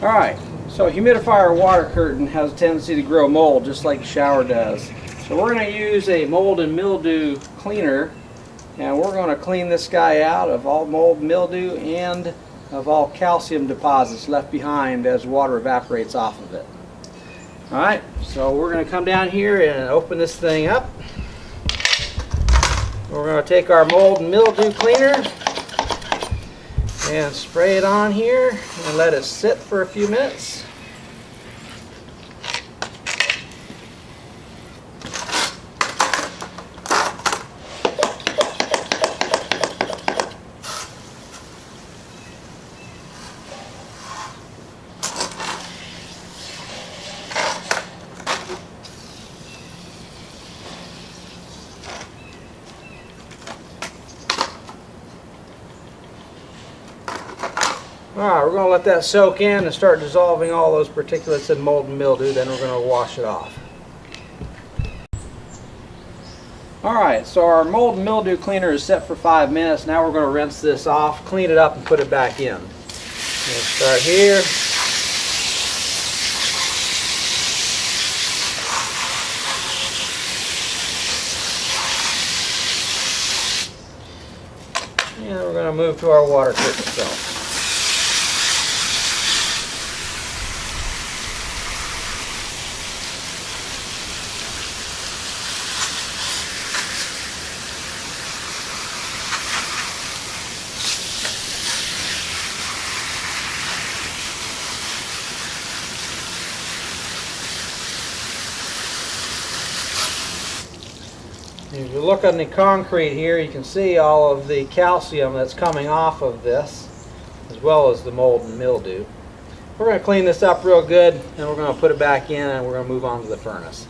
Alright, so a humidifier water curtain has a tendency to grow mold just like a shower does. So we're going to use a mold and mildew cleaner, and we're going to clean this guy out of all mold and mildew and of all calcium deposits left behind as water evaporates off of it. Alright, so we're going to come down here and open this thing up. We're going to take our mold and mildew cleaner and spray it on here and let it sit for a few minutes. Alright, we're going to let that soak in and start dissolving all those particulates in mold and mildew, then we're going to wash it off. Alright, so our mold and mildew cleaner is set for 5 minutes. Now we're going to rinse this off, clean it up, and put it back in. We'll start here. And we're going to move to our water curtain itself. If you look on the concrete here, you can see all of the calcium that's coming off of this, as well as the mold and mildew. We're going to clean this up real good, and we're going to put it back in, and we're going to move on to the furnace.